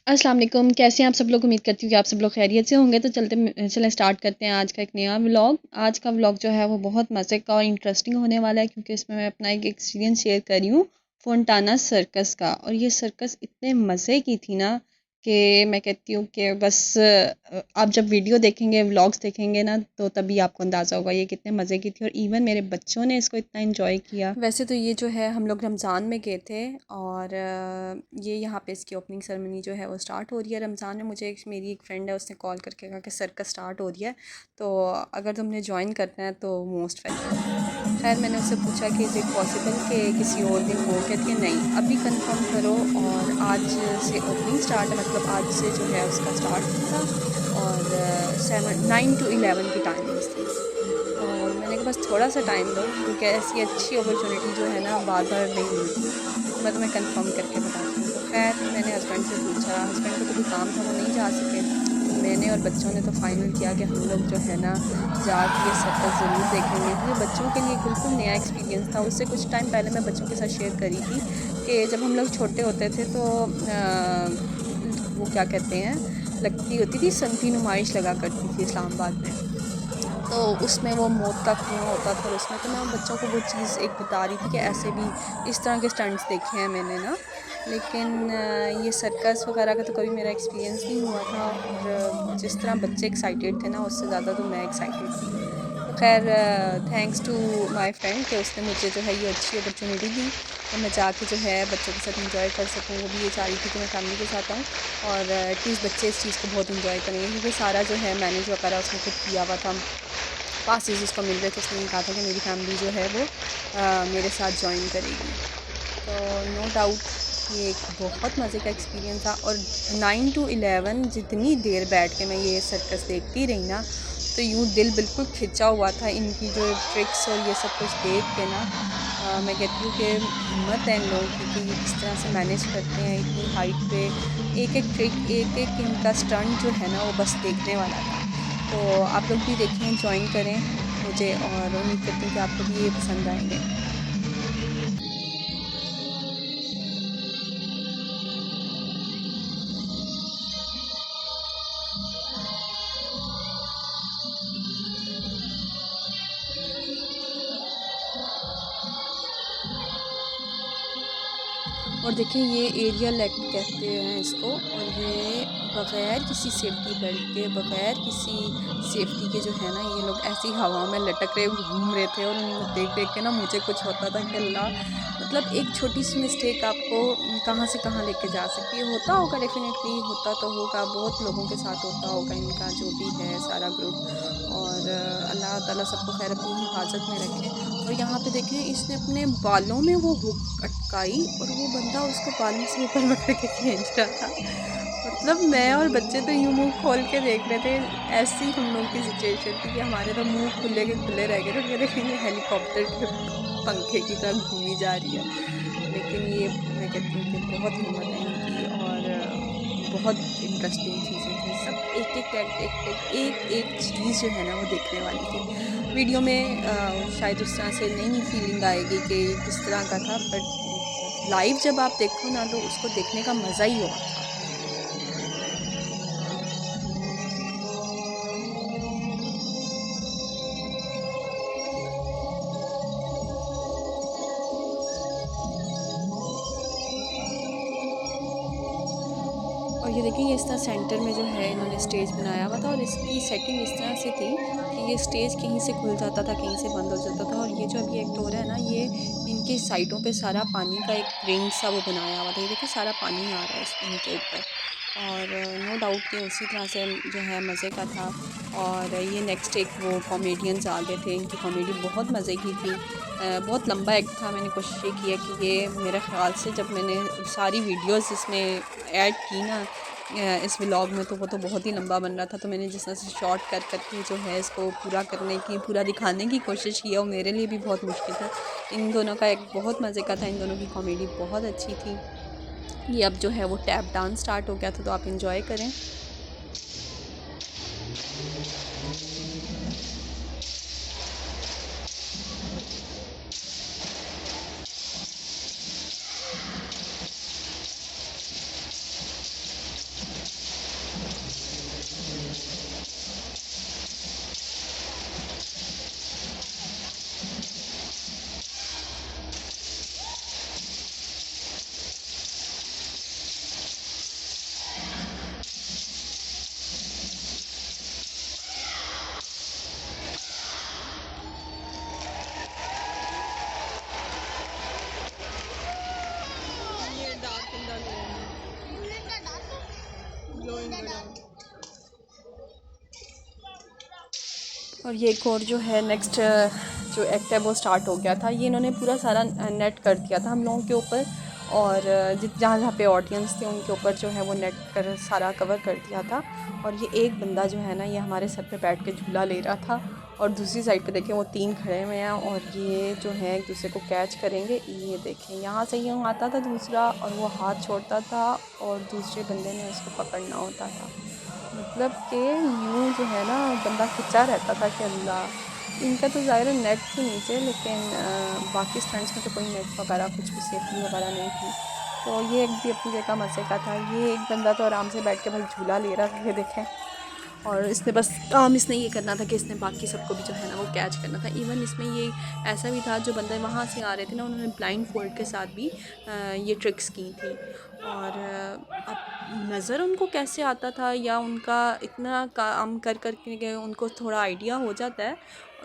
अस्सलाम वालेकुम, कैसे हैं आप सब लोग। उम्मीद करती हूँ कि आप सब लोग खैरियत से होंगे। तो चलें स्टार्ट करते हैं आज का एक नया व्लॉग। आज का व्लॉग जो है वो बहुत मज़े का और इंटरेस्टिंग होने वाला है, क्योंकि इसमें मैं अपना एक एक्सपीरियंस शेयर कर रही हूँ फोंटाना सर्कस का। और ये सर्कस इतने मज़े की थी ना कि मैं कहती हूँ कि बस आप जब वीडियो देखेंगे, व्लॉग्स देखेंगे ना, तो तभी आपको अंदाज़ा होगा ये कितने मज़े की थी। और इवन मेरे बच्चों ने इसको इतना इन्जॉय किया। वैसे तो ये जो है हम लोग रमज़ान में गए थे, और ये यहाँ पे इसकी ओपनिंग सेरेमनी जो है वो स्टार्ट हो रही है रमज़ान में। मुझे मेरी एक फ्रेंड है, उसने कॉल करके कहा कि सर्कस स्टार्ट हो रही है, तो अगर तुमने ज्वाइन करना है तो मोस्ट वेलकम। खैर मैंने उससे पूछा कि इज़ इट पॉसिबल कि किसी और दिन हो। कहती है नहीं, अभी कंफर्म करो। और आज से ओपनिंग स्टार्ट है, मतलब आज से जो है उसका स्टार्ट था। और 9 to 11 की टाइमिंग्स थी। तो मैंने कहा बस थोड़ा सा टाइम दो, क्योंकि ऐसी अच्छी अपॉर्चुनिटी जो है ना बार बार नहीं मिलती। तो मैं तुम्हें कंफर्म करके बताती हूँ। तो खैर मैंने हस्बैंड से पूछा, हस्बैंड को तो कोई काम था, वो नहीं जा सके। तो मैंने और बच्चों ने तो फाइनल किया कि हम लोग जो है ना जाके ये सर्कस ज़रूर देखेंगे, क्योंकि बच्चों के लिए बिल्कुल नया एक्सपीरियंस था। उससे कुछ टाइम पहले मैं बच्चों के साथ शेयर करी थी कि जब हम लोग छोटे होते थे तो वो क्या कहते हैं, लगती होती थी सनती नुमाइश लगा करती थी इस्लामाबाद में। तो उसमें वो मौत का कुआं होता था, और उसमें तो मैं बच्चों को वो चीज़ एक बता रही थी कि ऐसे भी इस तरह के स्टंट्स देखे हैं मैंने ना। लेकिन ये सर्कस वगैरह का तो कभी मेरा एक्सपीरियंस नहीं हुआ था। और जिस तरह बच्चे एक्साइटेड थे ना, उससे ज़्यादा तो मैं एक्साइटेड थी। तो खैर थैंक्स टू माय फ्रेंड कि उसने मुझे जो है ये अच्छी अपॉर्चुनिटी दी कि मैं जाके जो है बच्चों के साथ इंजॉय कर सकूँ। वो भी ये चाह रही थी कि मैं फैमिली के साथ आऊँ, और एटलीस्ट बच्चे इस चीज़ को बहुत इंजॉय करेंगे, क्योंकि सारा जो है मैनेज वगैरह उसने खुद किया हुआ था। पासेस उसको मिल रहे थे, उसने कहा था कि मेरी फैमिली जो है वो मेरे साथ जॉइन करेगी। तो नो डाउट ये एक बहुत मज़े का एक्सपीरियंस था। और 9 to 11 जितनी देर बैठ के मैं ये सर्कस देखती रही ना, तो यूँ दिल बिल्कुल खिंचा हुआ था इनकी जो ट्रिक्स और ये सब कुछ देख के ना। मैं कहती हूँ कि हिम्मत है इन लोगों की कि ये किस तरह से मैनेज करते हैं इतनी हाइट पे। एक एक ट्रिक, एक एक इनका स्टंट जो है ना वो बस देखने वाला था। तो आप लोग भी देखें, ज्वाइन करें मुझे, और उम्मीद करती हूँ कि आपको भी ये पसंद आएंगे। और देखिए ये एरियल एक्ट कहते हैं इसको, और ये बग़ैर किसी सेफ्टी बेल्ट के, बग़ैर किसी सेफ्टी के जो है ना, ये लोग ऐसी हवा में लटक रहे, घूम रहे थे। और उनको देख देख के ना मुझे कुछ होता था कि अल्लाह, मतलब एक छोटी सी मिस्टेक आपको कहाँ से कहाँ लेके जा सकती है। होता होगा, डेफिनेटली होता तो होगा, बहुत लोगों के साथ होता होगा, इनका जो भी है सारा ग्रुप। और अल्लाह ताला सबको खैर अपनी हिफाजत में रखे। और यहाँ पे देखें, इसने अपने बालों में वो हुक अटकाई, और वो बंदा उसको बालों से ऊपर पकड़ के खींच रहा था। मतलब मैं और बच्चे तो यूँ मुँह खोल के देख रहे थे। ऐसी हम लोगों की सिचुएशन थी कि हमारे तो मुँह खुले के खुले रह गए थे। हम देखें ये हेलीकॉप्टर के पंखे की तरह घूमी जा रही है। लेकिन ये मैं कहती हूँ कि बहुत हिम्मत है इनकी, और बहुत इंटरेस्टिंग चीज़ें थी सब। एक चीज़ जो है ना वो देखने वाली थी। वीडियो में शायद उस तरह से नहीं फीलिंग आएगी कि किस तरह का था, बट लाइव जब आप देखो ना तो उसको देखने का मज़ा ही और था। और ये देखिए, ये इस तरह सेंटर में जो है इन्होंने स्टेज बनाया हुआ था, और इसकी सेटिंग इस तरह से थी कि ये स्टेज कहीं से खुल जाता था, कहीं से बंद हो जाता था। और ये जो अभी एक्ट हो रहा है ना, ये इनके साइडों पे सारा पानी का एक रिंग सा वो बनाया हुआ था। ये देखिए सारा पानी आ रहा है इनके ऊपर। और नो डाउट कि उसी तरह से जो है मज़े का था। और ये नेक्स्ट एक वो कॉमेडियंस आ गए थे, इनकी कॉमेडी बहुत मज़े की थी। बहुत लंबा एक्ट था। मैंने कोशिश ये की है कि ये मेरे ख़्याल से जब मैंने सारी वीडियोस इसमें ऐड की ना इस व्लॉग में, तो वो तो बहुत ही लंबा बन रहा था। तो मैंने जिस तरह से शॉर्ट कर करके जो है इसको पूरा करने की, पूरा दिखाने की कोशिश की, और मेरे लिए भी बहुत मुश्किल था। इन दोनों का एक बहुत मज़े का था, इन दोनों की कॉमेडी बहुत अच्छी थी। ये अब जो है वो टैप डांस स्टार्ट हो गया था, तो आप इंजॉय करें। और ये एक और जो है नेक्स्ट जो एक्ट है वो स्टार्ट हो गया था। ये इन्होंने पूरा सारा नेट कर दिया था हम लोगों के ऊपर, और जहाँ जहाँ पे ऑडियंस थे उनके ऊपर जो है वो नेट कर सारा कवर कर दिया था। और ये एक बंदा जो है ना, ये हमारे सर पे बैठ के झूला ले रहा था, और दूसरी साइड पे देखें वो 3 खड़े हुए हैं, और ये जो है एक दूसरे को कैच करेंगे। ये देखें यहाँ से यूँ आता था दूसरा, और वो हाथ छोड़ता था और दूसरे बंदे ने उसको पकड़ना होता था। मतलब कि यूँ जो है ना बंदा खिंचा रहता था कि अल्लाह। इनका तो ज़ाहिर नेट थी नीचे, लेकिन बाकी स्टूडेंट्स में तो कोई नेट वगैरह कुछ भी सेफ्टी वगैरह नहीं थी। तो ये एक भी अपनी जगह मज़े का था। ये एक बंदा तो आराम से बैठ के भाई झूला ले रहा था, ये देखें। और इसने बस काम इसने ये करना था कि इसने बाकी सबको भी जो है ना वो कैच करना था। इवन इसमें ये ऐसा भी था, जो बंदे वहाँ से आ रहे थे ना, उन्होंने ब्लाइंड फोल्ड के साथ भी ये ट्रिक्स की थी। और अब नज़र उनको कैसे आता था, या उनका इतना काम कर कर के उनको थोड़ा आइडिया हो जाता है,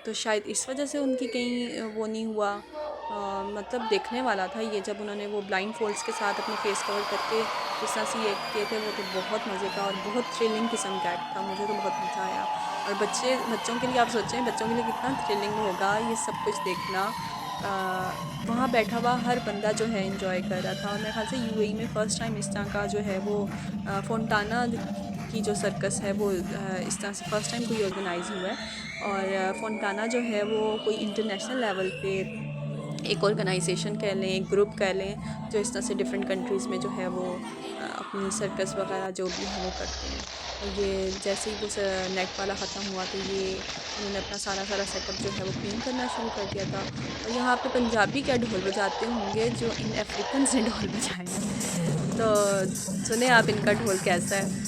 तो शायद इस वजह से उनकी कहीं वो नहीं हुआ। मतलब देखने वाला था ये, जब उन्होंने वो ब्लाइंड फोल्ड्स के साथ अपने फेस कवर करके जिस तरह से ये किए थे, वो तो बहुत मज़े का और बहुत थ्रिलिंग किस्म का एक्ट था। मुझे तो बहुत मज़ा आया। और बच्चों के लिए आप सोचें, बच्चों के लिए कितना थ्रिलिंग होगा ये सब कुछ देखना। वहाँ बैठा हुआ हर बंदा जो है एंजॉय कर रहा था। और मेरे ख्याल से यूएई में फ़र्स्ट टाइम इस तरह का जो है वो फोंटाना की जो सर्कस है वो इस तरह से फ़र्स्ट टाइम कोई ऑर्गेनाइज़ हुआ है। और फोंटाना जो है वो कोई इंटरनेशनल लेवल पे एक ऑर्गेनाइजेशन कह लें, एक ग्रुप कह लें, जो इस तरह से डिफरेंट कंट्रीज़ में जो है वो अपनी सर्कस वगैरह जो भी है वो करते हैं। और ये जैसे ही वो नेट वाला ख़त्म हुआ, तो ये उन्होंने अपना सारा सेटअप जो है वो क्लीन करना शुरू कर दिया था। और यहाँ पे पंजाबी क्या ढोल बजाते होंगे जो इन अफ्रीकन ने ढोल बजाए हैं। तो सुने आप इनका ढोल कैसा है।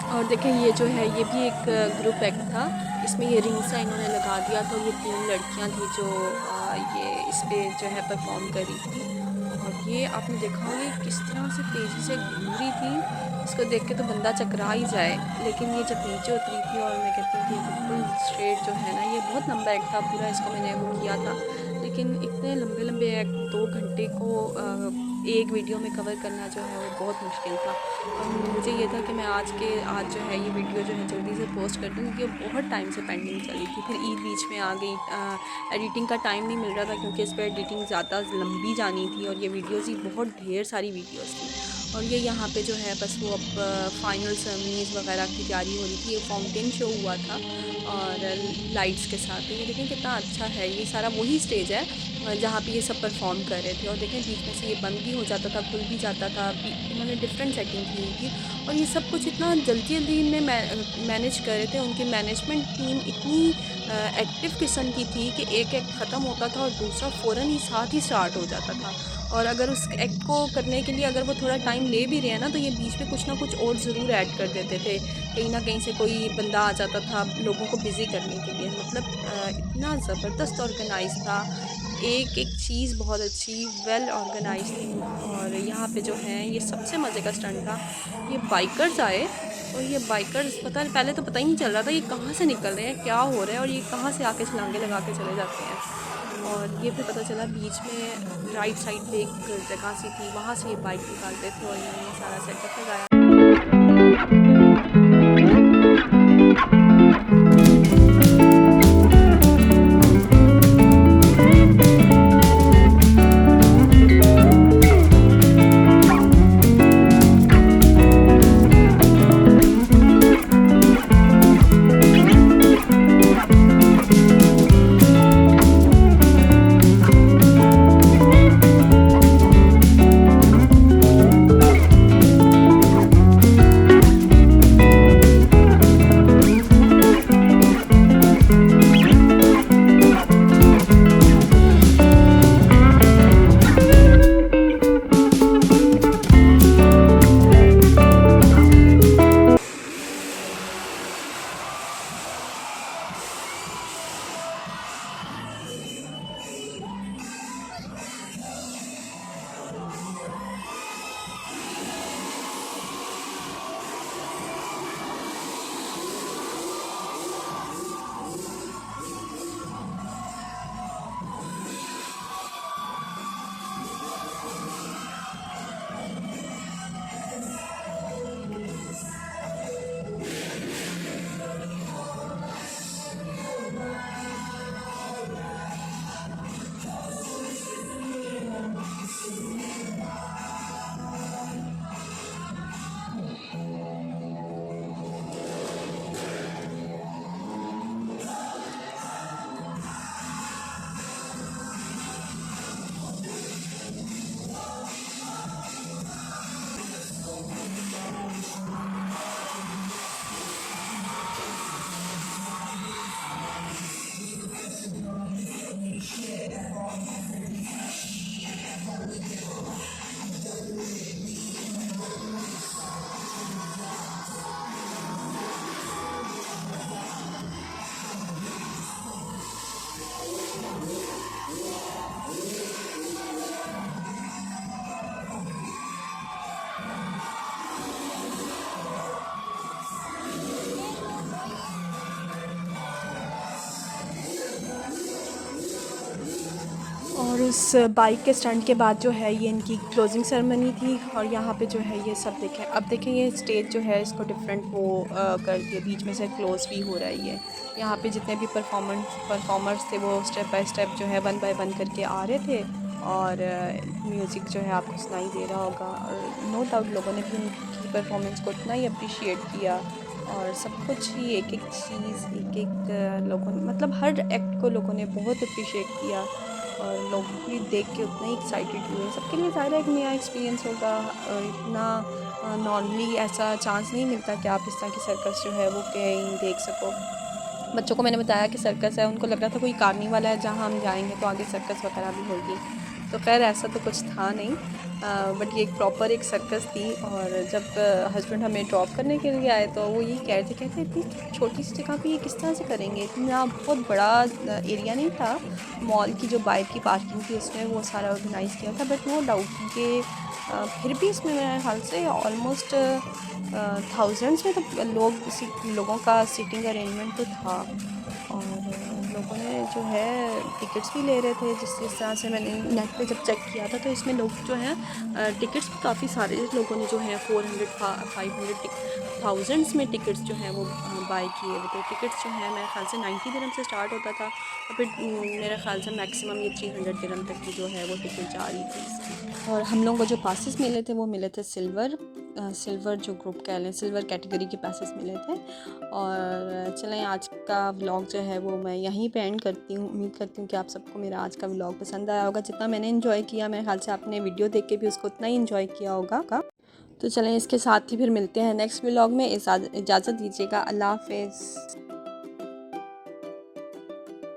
और देखें ये जो है ये भी एक ग्रुप एक्ट था। इसमें ये रिंग सा इन्होंने लगा दिया था। ये 3 लड़कियां थी जो ये इस पे जो है परफॉर्म करी थी। और ये आपने देखा होगा ये किस तरह से तेज़ी से घूम रही थी, इसको देख के तो बंदा चकरा ही जाए। लेकिन ये जब नीचे उतरी थी, और मैं कहती हूँ कि बिल्कुल स्ट्रेट जो है ना, ये बहुत लंबा एक्ट था पूरा, इसको मैंने वो किया था। लेकिन इतने लंबे लंबे एक्ट 2 घंटे को एक वीडियो में कवर करना जो है वो बहुत मुश्किल था। और मुझे ये था कि मैं आज जो है ये वीडियो जो है जल्दी से पोस्ट कर दूँ, क्योंकि बहुत टाइम से पेंडिंग चली थी। फिर ईद बीच में आ गई, एडिटिंग का टाइम नहीं मिल रहा था, क्योंकि इस पर एडिटिंग ज़्यादा लंबी जानी थी, और ये वीडियोज़ ही बहुत ढेर सारी वीडियोज़ थी। और ये यहाँ पे जो है बस वो अब फाइनल सेरेमनीज़ वगैरह की तैयारी हो रही थी। ये फाउंटेन शो हुआ था और लाइट्स के साथ। तो ये देखें कितना अच्छा है, ये सारा वही स्टेज है जहाँ पे ये सब परफॉर्म कर रहे थे। और देखें बीच में से ये बंद भी हो जाता था, खुल भी जाता था। इन्होंने डिफरेंट सेटिंग की हुई थी, और ये सब कुछ इतना जल्दी जल्दी इनमें मैनेज कर रहे थे। उनकी मैनेजमेंट टीम इतनी एक्टिव किस्म की थी कि एक एक्ट ख़त्म होता था और दूसरा फ़ौरन ही साथ ही स्टार्ट हो जाता था। और अगर उस एक्ट को करने के लिए अगर वो थोड़ा टाइम ले भी रहे हैं ना, तो ये बीच में कुछ ना कुछ और ज़रूर ऐड कर देते थे। कहीं ना कहीं से कोई बंदा आ जाता था लोगों को बिज़ी करने के लिए। मतलब इतना ज़बरदस्त ऑर्गेनाइज था, एक एक चीज़ बहुत अच्छी वेल ऑर्गेनाइज थी। और यहाँ पे जो है ये सबसे मज़े का स्टंट था, ये बाइकर्स आए। और ये बाइकर्स पहले तो पता ही नहीं चल रहा था ये कहाँ से निकल रहे हैं, क्या हो रहा है, और ये कहाँ से आके छलांगे लगा के चले जाते हैं। और ये फिर पता चला बीच में राइट साइड पे एक जगह सी थी, वहाँ से ये बाइक निकालते थे, और इन्होंने सारा सेटअप लगाया। और उस बाइक के स्टंट के बाद जो है ये इनकी क्लोजिंग सेरेमनी थी। और यहाँ पे जो है ये सब देखें, अब देखें ये स्टेज जो है इसको डिफरेंट वो कर दिया, बीच में से क्लोज भी हो रहा है ये। यहाँ पे जितने भी परफॉर्मर्स थे वो स्टेप बाय स्टेप जो है वन बाय वन करके आ रहे थे और म्यूज़िक जो है आपको सुनाई दे रहा होगा। और नो डाउट लोगों ने भी उनकी परफॉर्मेंस को इतना ही अप्रिशिएट किया और सब कुछ ही एक एक चीज़ लोगों ने, मतलब हर एक्ट को लोगों ने बहुत अप्रिशिएट किया और लोग भी देख के उतना ही एक्साइटेड हुए। सबके लिए ज़्यादा एक नया एक्सपीरियंस होगा। इतना नॉर्मली ऐसा चांस नहीं मिलता कि आप इस तरह की सर्कस जो है वो कहीं देख सको। बच्चों को मैंने बताया कि सर्कस है, उनको लग रहा था कोई कार्निवल है जहाँ हम जाएंगे तो आगे सर्कस वगैरह भी होगी। तो खैर ऐसा तो कुछ था नहीं, बट ये एक प्रॉपर एक सर्कस थी। और जब हस्बैंड हमें ड्रॉप करने के लिए आए तो वो यही कह रहे थे, कहते इतनी छोटी सी जगह पे ये किस तरह से करेंगे, इतना बहुत बड़ा एरिया नहीं था। मॉल की जो बाहर की पार्किंग थी उसमें वो सारा ऑर्गेनाइज़ किया था। बट नो डाउट कि फिर भी इसमें मेरे ख्याल से ऑलमोस्ट थाउजेंड्स में तो लोगों का सीटिंग अरेंजमेंट तो था। और लोगों ने जो है टिकट्स भी ले रहे थे। जिस तरह से मैंने नेट पे जब चेक किया था तो इसमें लोग जो हैं टिकट्स भी काफ़ी सारे लोगों ने जो है 400 500 थाउजेंड्स में टिकट्स जो हैं वो बाय किए हुए थे। टिकट्स जो हैं मेरे ख्याल से 90 दिरहम से स्टार्ट होता था और फिर मेरे ख्याल से मैक्सिमम ये 300 दिरहम तक की जो है वो टिकट जा रही थी इसकी। और हम लोगों को जो पासेस मिले थे वो मिले थे सिल्वर जो ग्रुप कह लें, सिल्वर कैटेगरी के पासेस मिले थे। और चलें आज का व्लॉग जो है वो मैं यहीं पे एंड करती हूँ। उम्मीद करती हूँ कि आप सबको मेरा आज का व्लॉग पसंद आया होगा। जितना मैंने इन्जॉय किया मेरे ख्याल से आपने वीडियो देख के भी उसको उतना ही इन्जॉय किया होगा। तो चलें इसके साथ ही फिर मिलते हैं नेक्स्ट व्लॉग में। इजाज़त दीजिएगा। अल्लाह हाफ़िज़।